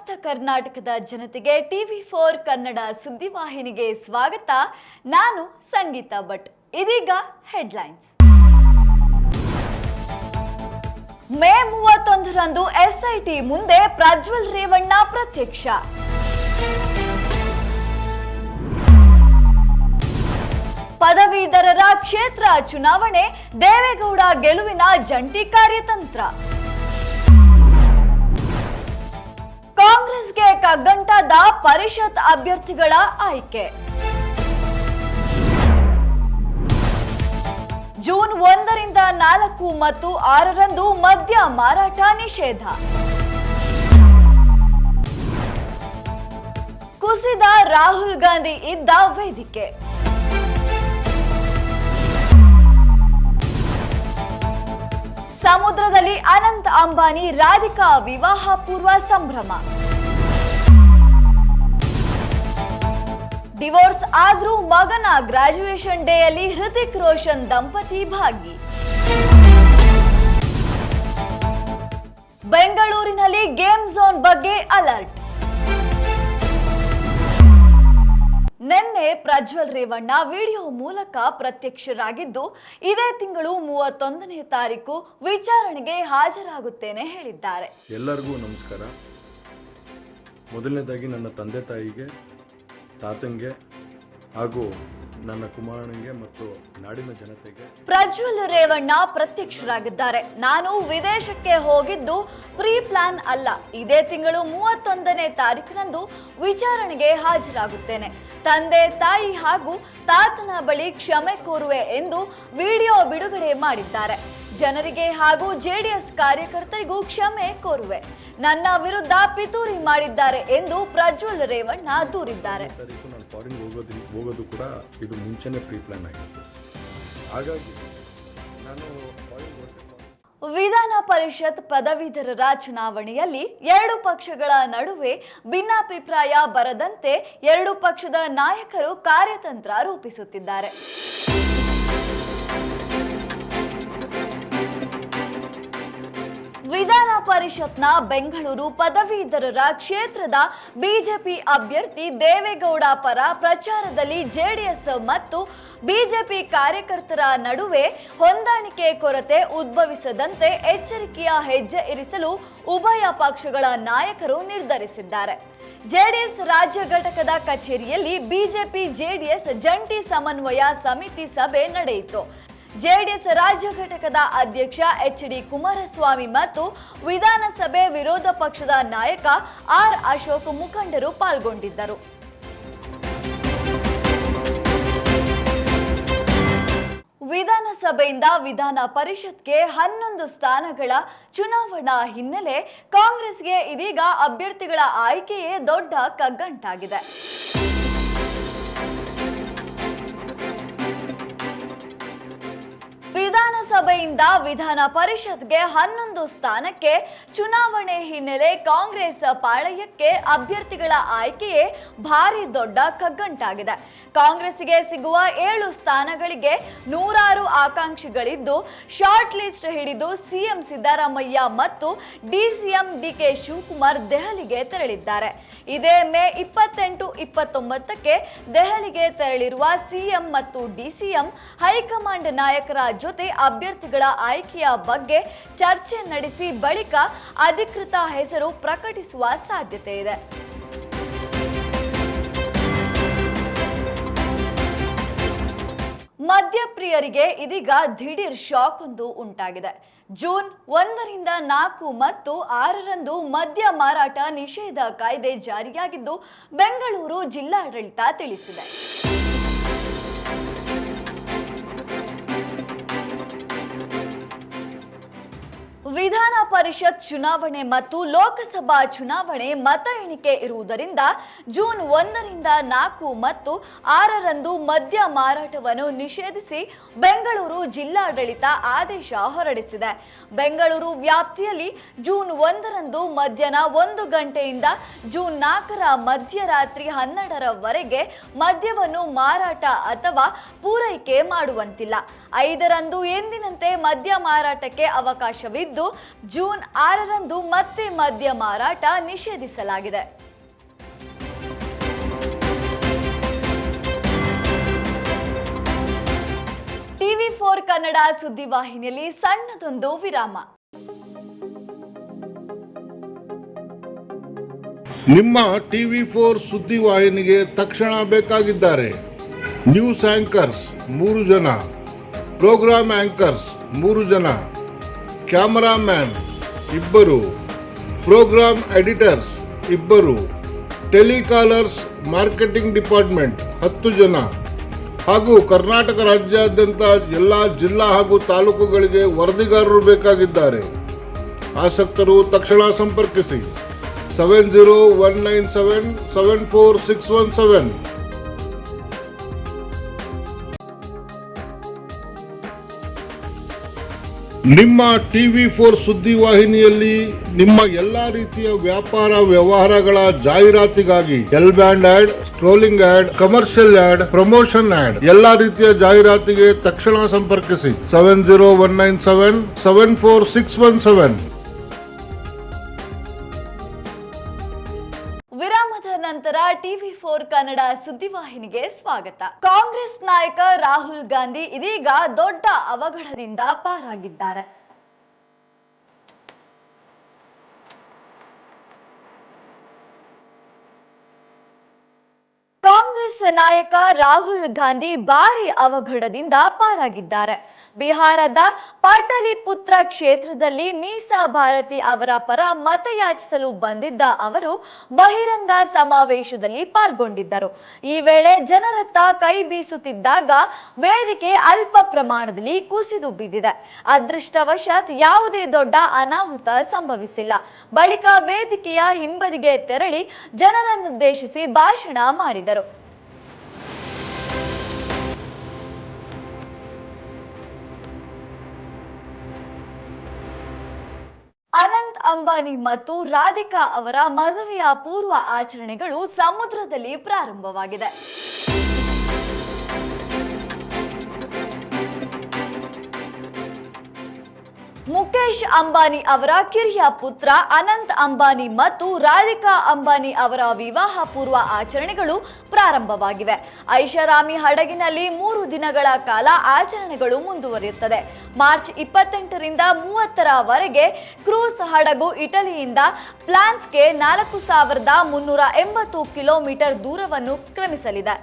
ಸಮಸ್ತ ಕರ್ನಾಟಕದ ಜನತೆಗೆ TV4 ಕನ್ನಡ ಸುದ್ದಿವಾಹಿನಿಗೆ ಸ್ವಾಗತ. ನಾನು ಸಂಗೀತಾ ಭಟ್. ಇದೀಗ ಹೆಡ್ಲೈನ್ಸ್. ಮೇ 31ರಂದು SIT ಮುಂದೆ ಪ್ರಜ್ವಲ್ ರೇವಣ್ಣ ಪ್ರತ್ಯಕ್ಷ. ಪದವೀಧರರ ಕ್ಷೇತ್ರ ಚುನಾವಣೆ, ದೇವೇಗೌಡ ಗೆಲುವಿನ ಜಂಟಿ ಕಾರ್ಯತಂತ್ರ. ಕಾಂಗ್ರೆಸ್ಗೆ ಕಗ್ಗಂಟಾದ ಪರಿಷತ್ ಅಭ್ಯರ್ಥಿಗಳ ಆಯ್ಕೆ. ಜೂನ್ 1ರಿಂದ 4 ಮತ್ತು 6ರಂದು ಮದ್ಯ ಮಾರಾಟ ನಿಷೇಧ. ಕುಸಿದ ರಾಹುಲ್ ಗಾಂಧಿ ಇದ್ದ ವೇದಿಕೆ. ಸಮುದ್ರದಲ್ಲಿ ಅನಂತ್ ಅಂಬಾನಿ ರಾಧಿಕಾ ವಿವಾಹ ಪೂರ್ವ ಸಂಭ್ರಮ. ಡಿವೋರ್ಸ್ ಆದ್ರೂ ಮಗನ ಗ್ರಾಜುಯೇಷನ್ ಡೇಯಲ್ಲಿ ಹೃತಿಕ್ ರೋಷನ್ ದಂಪತಿ ಭಾಗಿ. ಬೆಂಗಳೂರಿನಲ್ಲಿ ಗೇಮ್ ಝೋನ್ ಬಗ್ಗೆ ಅಲರ್ಟ್. ನಿನ್ನೆ ಪ್ರಜ್ವಲ್ ರೇವಣ್ಣ ವಿಡಿಯೋ ಮೂಲಕ ಪ್ರತ್ಯಕ್ಷರಾಗಿದ್ದು, ಇದೇ ತಿಂಗಳು 31ನೇ ತಾರೀಕು ವಿಚಾರಣೆಗೆ ಹಾಜರಾಗುತ್ತೇನೆ ಹೇಳಿದ್ದಾರೆ. ಎಲ್ಲರಿಗೂ ನಮಸ್ಕಾರ. ಮೊದಲನೇದಾಗಿ ನನ್ನ ತಂದೆ ತಾಯಿಗೆ, ತಾತಂಗೆ ಹಾಗೂ ನನ್ನ ಕುಮಾರನಿಗೆ ಮತ್ತು ನಾಡಿನ ಜನತೆಗೆ. ಪ್ರಜ್ವಲ್ ರೇವಣ್ಣ ಪ್ರತ್ಯಕ್ಷರಾಗಿದ್ದಾರೆ. ನಾನು ವಿದೇಶಕ್ಕೆ ಹೋಗಿದ್ದು ಪ್ರೀ ಪ್ಲಾನ್ ಅಲ್ಲ. ಇದೇ ತಿಂಗಳು 31ನೇ ತಾರೀಕಿನಂದು ವಿಚಾರಣೆಗೆ ಹಾಜರಾಗುತ್ತೇನೆ. ತಂದೆ ತಾಯಿ ಹಾಗೂ ತಾತನ ಬಳಿ ಕ್ಷಮೆ ಕೋರುವೆ ಎಂದು ವಿಡಿಯೋ ಬಿಡುಗಡೆ ಮಾಡಿದ್ದಾರೆ. ಜನರಿಗೆ ಹಾಗೂ JDS ಕಾರ್ಯಕರ್ತರಿಗೂ ಕ್ಷಮೆ ಕೋರುವೆ. ನನ್ನ ವಿರುದ್ಧ ಪಿತೂರಿ ಮಾಡಿದ್ದಾರೆ ಎಂದು ಪ್ರಜ್ವಲ್ ರೇವಣ್ಣ ದೂರಿದ್ದಾರೆ. ನಾನು ಫಾರಿನ್ ಹೋಗೋದು ಕೂಡ ಇದು ಮುಂಚೆನೇ ಪ್ರೀ ಪ್ಲಾನ್ ಆಗಿತ್ತು. ಹಾಗಾಗಿ ನಾನು ವಿಧಾನ ಪರಿಷತ್ ಪದವೀಧರರ ಚುನಾವಣೆಯಲ್ಲಿ ಎರಡು ಪಕ್ಷಗಳ ನಡುವೆ ಭಿನ್ನಾಭಿಪ್ರಾಯ ಬರದಂತೆ ಎರಡು ಪಕ್ಷದ ನಾಯಕರು ಕಾರ್ಯತಂತ್ರ ರೂಪಿಸುತ್ತಿದ್ದಾರೆ. ವಿಧಾನ ಪರಿಷತ್ನ ಬೆಂಗಳೂರು ಪದವೀಧರರ ಕ್ಷೇತ್ರದ ಬಿಜೆಪಿ ಅಭ್ಯರ್ಥಿ ದೇವೇಗೌಡ ಪರ ಪ್ರಚಾರದಲ್ಲಿ JDS ಮತ್ತು ಬಿಜೆಪಿ ಕಾರ್ಯಕರ್ತರ ನಡುವೆ ಹೊಂದಾಣಿಕೆ ಕೊರತೆ ಉದ್ಭವಿಸದಂತೆ ಎಚ್ಚರಿಕೆಯ ಹೆಜ್ಜೆ ಇರಿಸಲು ಉಭಯ ಪಕ್ಷಗಳ ನಾಯಕರು ನಿರ್ಧರಿಸಿದ್ದಾರೆ. JDS ರಾಜ್ಯ ಘಟಕದ ಕಚೇರಿಯಲ್ಲಿ ಬಿಜೆಪಿ JDS ಜಂಟಿ ಸಮನ್ವಯ ಸಮಿತಿ ಸಭೆ ನಡೆಯಿತು. JDS ರಾಜ್ಯ ಘಟಕದ ಅಧ್ಯಕ್ಷ HD ಕುಮಾರಸ್ವಾಮಿ ಮತ್ತು ವಿಧಾನಸಭೆ ವಿರೋಧ ಪಕ್ಷದ ನಾಯಕ R ಅಶೋಕ್ ಮುಖಂಡರು ಪಾಲ್ಗೊಂಡಿದ್ದರು. ವಿಧಾನಸಭೆಯಿಂದ ವಿಧಾನ ಪರಿಷತ್ಗೆ 11 ಸ್ಥಾನಗಳ ಚುನಾವಣಾ ಹಿನ್ನೆಲೆ ಕಾಂಗ್ರೆಸ್ಗೆ ಇದೀಗ ಅಭ್ಯರ್ಥಿಗಳ ಆಯ್ಕೆಯೇ ದೊಡ್ಡ ಕಗ್ಗಂಟಾಗಿದೆ. ವಿಧಾನಸಭೆಯಿಂದ ವಿಧಾನ ಪರಿಷತ್ಗೆ 11 ಸ್ಥಾನಕ್ಕೆ ಚುನಾವಣೆ ಹಿನ್ನೆಲೆ ಕಾಂಗ್ರೆಸ್ ಪಾಳಯಕ್ಕೆ ಅಭ್ಯರ್ಥಿಗಳ ಆಯ್ಕೆಯೇ ಭಾರಿ ದೊಡ್ಡ ಕಗ್ಗಂಟಾಗಿದೆ. ಕಾಂಗ್ರೆಸ್ಗೆ ಸಿಗುವ 7 ಸ್ಥಾನಗಳಿಗೆ 106 ಆಕಾಂಕ್ಷಿಗಳಿದ್ದು, ಶಾರ್ಟ್ ಲಿಸ್ಟ್ ಹಿಡಿದು CM ಸಿದ್ದರಾಮಯ್ಯ ಮತ್ತು DCM DK ಶಿವಕುಮಾರ್ ದೆಹಲಿಗೆ ತೆರಳಿದ್ದಾರೆ. ಇದೇ ಮೇ 28, 29ಕ್ಕೆ ದೆಹಲಿಗೆ ತೆರಳಿರುವ CM ಮತ್ತು DCM ಹೈಕಮಾಂಡ್ ನಾಯಕರ ಜೊತೆ ಅಭ್ಯರ್ಥಿಗಳ ಆಯ್ಕೆಯ ಬಗ್ಗೆ ಚರ್ಚೆ ನಡೆಸಿ ಬಳಿಕ ಅಧಿಕೃತ ಹೆಸರು ಪ್ರಕಟಿಸುವ ಸಾಧ್ಯತೆ ಇದೆ. ಮದ್ಯಪ್ರಿಯರಿಗೆ ಇದೀಗ ದಿಢೀರ್ ಶಾಕ್ ಒಂದು ಉಂಟಾಗಿದೆ. ಜೂನ್ 1ರಿಂದ 4 ಮತ್ತು 6ರಂದು ಮದ್ಯ ಮಾರಾಟ ನಿಷೇಧ ಕಾಯ್ದೆ ಜಾರಿಯಾಗಿದ್ದು ಬೆಂಗಳೂರು ಜಿಲ್ಲಾಡಳಿತ ತಿಳಿಸಿದೆ. ವಿಧಾನ ಪರಿಷತ್ ಚುನಾವಣೆ ಮತ್ತು ಲೋಕಸಭಾ ಚುನಾವಣೆ ಮತ ಎಣಿಕೆ ಇರುವುದರಿಂದ ಜೂನ್ 1ರಿಂದ 4 ಮತ್ತು 6ರಂದು ಮದ್ಯ ಮಾರಾಟವನ್ನು ನಿಷೇಧಿಸಿ ಬೆಂಗಳೂರು ಜಿಲ್ಲಾಡಳಿತ ಆದೇಶ ಹೊರಡಿಸಿದೆ. ಬೆಂಗಳೂರು ವ್ಯಾಪ್ತಿಯಲ್ಲಿ ಜೂನ್ 1ರಂದು ಮಧ್ಯಾಹ್ನ 1 ಗಂಟೆಯಿಂದ ಜೂನ್ 4ರ ಮಧ್ಯರಾತ್ರಿ 12ರವರೆಗೆ ಮದ್ಯವನ್ನು ಮಾರಾಟ ಅಥವಾ ಪೂರೈಕೆ ಮಾಡುವಂತಿಲ್ಲ. 5ರಂದು ಎಂದಿನಂತೆ ಮದ್ಯ ಮಾರಾಟಕ್ಕೆ ಅವಕಾಶವಿದ್ದು ಜೂನ್ 6ರಂದು ಮತ್ತೆ ಮದ್ಯ ಮಾರಾಟ ನಿಷೇಧಿಸಲಾಗಿದೆ. TV4 ಕನ್ನಡ ಸುದ್ದಿವಾಹಿನಿಯಲ್ಲಿ ಸಣ್ಣದೊಂದು ವಿರಾಮ. ನಿಮ್ಮ TV4 ಸುದ್ದಿವಾಹಿನಿಗೆ ತಕ್ಷಣ ಬೇಕಾಗಿದ್ದಾರೆ ನ್ಯೂಸ್ ಆಂಕರ್ಸ್ 3 ಜನ, ಪ್ರೋಗ್ರಾಮ್ ಆಂಕರ್ಸ್ 3 ಜನ, cameraman 2, programme editors 2, telecallers marketing department 10 ಜನ ಹಾಗೂ ಕರ್ನಾಟಕ ರಾಜ್ಯಾದ್ಯಂತ ಎಲ್ಲ ಜಿಲ್ಲಾ ಹಾಗೂ ತಾಲೂಕುಗಳಿಗೆ ವರದಿಗಾರರು ಬೇಕಾಗಿದ್ದಾರೆ. ಆಸಕ್ತರು ತಕ್ಷಣ ಸಂಪರ್ಕಿಸಿ 7019774617. ನಿಮ್ಮ TV4 ಸುದ್ದಿವಾಹಿನಿಯಲ್ಲಿ ನಿಮ್ಮ ಎಲ್ಲಾ ರೀತಿಯ ವ್ಯಾಪಾರ ವ್ಯವಹಾರಗಳ ಜಾಹೀರಾತಿಗಾಗಿ L band ad, scrolling ad, commercial ad, promotion ad ಎಲ್ಲಾ ರೀತಿಯ ಜಾಹೀರಾತಿಗೆ ತಕ್ಷಣ ಸಂಪರ್ಕಿಸಿ 7019774617. ವಿರಾಮದ ನಂತರ TV4 ಕನ್ನಡ ಸುದ್ದಿವಾಹಿನಿಗೆ ಸ್ವಾಗತ. ಕಾಂಗ್ರೆಸ್ ನಾಯಕ ರಾಹುಲ್ ಗಾಂಧಿ ಇದೀಗ ದೊಡ್ಡ ಅವಘಡದಿಂದ ಪಾರಾಗಿದ್ದಾರೆ. ಕಾಂಗ್ರೆಸ್ ನಾಯಕ ರಾಹುಲ್ ಗಾಂಧಿ ಭಾರಿ ಅವಘಡದಿಂದ ಪಾರಾಗಿದ್ದಾರೆ. ಬಿಹಾರದ ಪಾಟಲಿಪುತ್ರ ಕ್ಷೇತ್ರದಲ್ಲಿ ಮೀಸಾ ಭಾರತಿ ಅವರ ಪರ ಮತಯಾಚಿಸಲು ಬಂದಿದ್ದ ಅವರು ಬಹಿರಂಗ ಸಮಾವೇಶದಲ್ಲಿ ಪಾಲ್ಗೊಂಡಿದ್ದರು. ಈ ವೇಳೆ ಜನರತ್ತ ಕೈ ಬೀಸುತ್ತಿದ್ದಾಗ ವೇದಿಕೆ ಅಲ್ಪ ಪ್ರಮಾಣದಲ್ಲಿ ಕುಸಿದು ಬಿದ್ದಿದೆ. ಅದೃಷ್ಟವಶಾತ್ ಯಾವುದೇ ದೊಡ್ಡ ಅನಾಹುತ ಸಂಭವಿಸಿಲ್ಲ. ಬಳಿಕ ವೇದಿಕೆಯ ಹಿಂಬದಿಗೆ ತೆರಳಿ ಜನರನ್ನುದ್ದೇಶಿಸಿ ಭಾಷಣ ಮಾಡಿದರು. ಅನಂತ್ ಅಂಬಾನಿ ಮತ್ತು ರಾಧಿಕಾ ಅವರ ಮದುವೆಯ ಪೂರ್ವ ಆಚರಣೆಗಳು ಸಮುದ್ರದಲ್ಲಿ ಪ್ರಾರಂಭವಾಗಿದೆ. ಮುಕೇಶ್ ಅಂಬಾನಿ ಅವರ ಕಿರಿಯ ಪುತ್ರ ಅನಂತ್ ಅಂಬಾನಿ ಮತ್ತು ರಾಧಿಕಾ ಅಂಬಾನಿ ಅವರ ವಿವಾಹ ಪೂರ್ವ ಆಚರಣೆಗಳು ಪ್ರಾರಂಭವಾಗಿವೆ. ಐಷಾರಾಮಿ ಹಡಗಿನಲ್ಲಿ 3 ದಿನಗಳ ಕಾಲ ಆಚರಣೆಗಳು ಮುಂದುವರಿಯುತ್ತದೆ. ಮಾರ್ಚ್ 28ರಿಂದ 30ರವರೆಗೆ ಕ್ರೂಸ್ ಹಡಗು ಇಟಲಿಯಿಂದ ಫ್ರಾನ್ಸ್ಗೆ 4380 ಕಿಲೋಮೀಟರ್ ದೂರವನ್ನು ಕ್ರಮಿಸಲಿದೆ.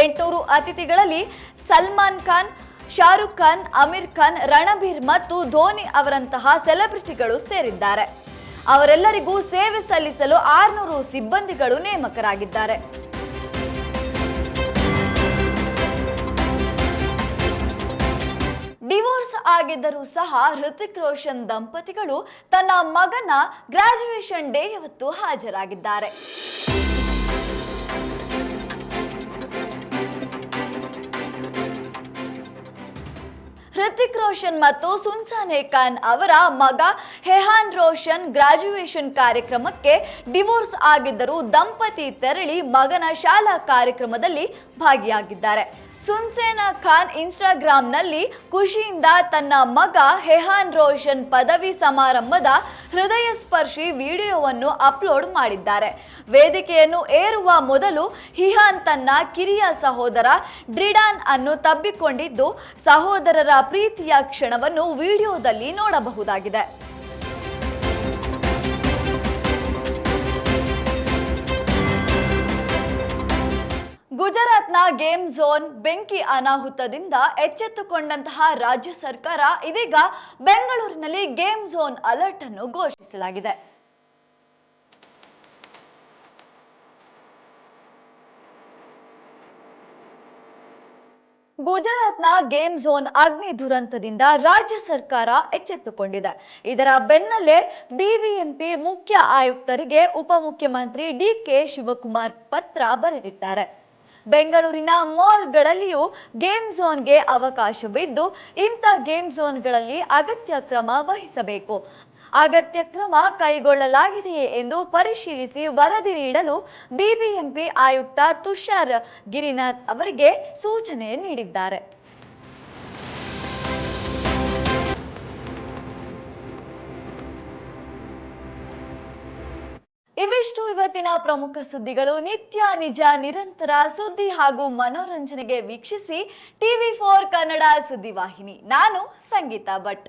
800 ಅತಿಥಿಗಳಲ್ಲಿ ಸಲ್ಮಾನ್ ಖಾನ್, ಶಾರುಖ್ ಖಾನ್, ಅಮೀರ್ ಖಾನ್, ರಣಬೀರ್ ಮತ್ತು ಧೋನಿ ಅವರಂತಹ ಸೆಲೆಬ್ರಿಟಿಗಳು ಸೇರಿದ್ದಾರೆ. ಅವರೆಲ್ಲರಿಗೂ ಸೇವೆ ಸಲ್ಲಿಸಲು 600 ಸಿಬ್ಬಂದಿಗಳು ನೇಮಕರಾಗಿದ್ದಾರೆ. ಡಿವೋರ್ಸ್ ಆಗಿದ್ದರೂ ಸಹ ಹೃತಿಕ್ ರೋಷನ್ ದಂಪತಿಗಳು ತನ್ನ ಮಗನ ಗ್ರಾಜುಯೇಷನ್ ಡೇ ಹೊತ್ತು ಹಾಜರಾಗಿದ್ದಾರೆ. ಹೃತಿಕ್ ರೋಷನ್ ಮತ್ತು ಸುನ್ಸಾನೆ ಖಾನ್ ಅವರ ಮಗ ಹೆಹಾನ್ ರೋಷನ್ ಗ್ರಾಜುಯೇಷನ್ ಕಾರ್ಯಕ್ರಮಕ್ಕೆ ಡಿವೋರ್ಸ್ ಆಗಿದ್ದರೂ ದಂಪತಿ ತೆರಳಿ ಮಗನ ಶಾಲಾ ಕಾರ್ಯಕ್ರಮದಲ್ಲಿ ಭಾಗಿಯಾಗಿದ್ದಾರೆ. ಸುನ್ಸೇನಾ ಖಾನ್ ಇನ್ಸ್ಟಾಗ್ರಾಂನಲ್ಲಿ ಖುಷಿಯಿಂದ ತನ್ನ ಮಗ ಹೆಹಾನ್ ರೋಷನ್ ಪದವಿ ಸಮಾರಂಭದ ಹೃದಯ ಸ್ಪರ್ಶಿ ವಿಡಿಯೋವನ್ನು ಅಪ್ಲೋಡ್ ಮಾಡಿದ್ದಾರೆ. ವೇದಿಕೆಯನ್ನು ಏರುವ ಮೊದಲು ಹಿಹಾನ್ ತನ್ನ ಕಿರಿಯ ಸಹೋದರ ಡ್ರಿಡಾನ್ ಅನ್ನು ತಬ್ಬಿಕೊಂಡಿದ್ದು ಸಹೋದರರ ಪ್ರೀತಿಯ ಕ್ಷಣವನ್ನು ವಿಡಿಯೋದಲ್ಲಿ ನೋಡಬಹುದಾಗಿದೆ. ಗುಜರಾತ್ನ ಗೇಮ್ ಝೋನ್ ಬೆಂಕಿ ಅನಾಹುತದಿಂದ ಎಚ್ಚೆತ್ತುಕೊಂಡಂತಹ ರಾಜ್ಯ ಸರ್ಕಾರ ಇದೀಗ ಬೆಂಗಳೂರಿನಲ್ಲಿ ಗೇಮ್ ಝೋನ್ ಅಲರ್ಟ್ ಅನ್ನು ಘೋಷಿಸಲಾಗಿದೆ. ಗುಜರಾತ್ನ ಗೇಮ್ ಝೋನ್ ಅಗ್ನಿ ದುರಂತದಿಂದ ರಾಜ್ಯ ಸರ್ಕಾರ ಎಚ್ಚೆತ್ತುಕೊಂಡಿದೆ. ಇದರ ಬೆನ್ನಲ್ಲೇ ಬಿಬಿಎಂಪಿ ಮುಖ್ಯ ಆಯುಕ್ತರಿಗೆ ಉಪಮುಖ್ಯಮಂತ್ರಿ ಡಿಕೆ ಶಿವಕುಮಾರ್ ಪತ್ರ ಬರೆದಿದ್ದಾರೆ. ಬೆಂಗಳೂರಿನ ಮಾಲ್ಗಳಲ್ಲಿಯೂ ಗೇಮ್ ಝೋನ್ಗೆ ಅವಕಾಶವಿದ್ದು ಇಂಥ ಗೇಮ್ ಝೋನ್ಗಳಲ್ಲಿ ಅಗತ್ಯ ಕ್ರಮ ವಹಿಸಬೇಕು. ಅಗತ್ಯ ಕ್ರಮ ಕೈಗೊಳ್ಳಲಾಗಿದೆಯೇ ಎಂದು ಪರಿಶೀಲಿಸಿ ವರದಿ ನೀಡಲು ಬಿಬಿಎಂಪಿ ಆಯುಕ್ತ ತುಷಾರ್ ಗಿರಿನಾಥ್ ಅವರಿಗೆ ಸೂಚನೆ ನೀಡಿದ್ದಾರೆ. ಇವಿಷ್ಟು ಇವತ್ತಿನ ಪ್ರಮುಖ ಸುದ್ದಿಗಳು. ನಿತ್ಯ ನಿಜ ನಿರಂತರ ಸುದ್ದಿ ಹಾಗೂ ಮನೋರಂಜನೆಗೆ ವೀಕ್ಷಿಸಿ TV4 ಕನ್ನಡ ಸುದ್ದಿವಾಹಿನಿ. ನಾನು ಸಂಗೀತಾ ಭಟ್.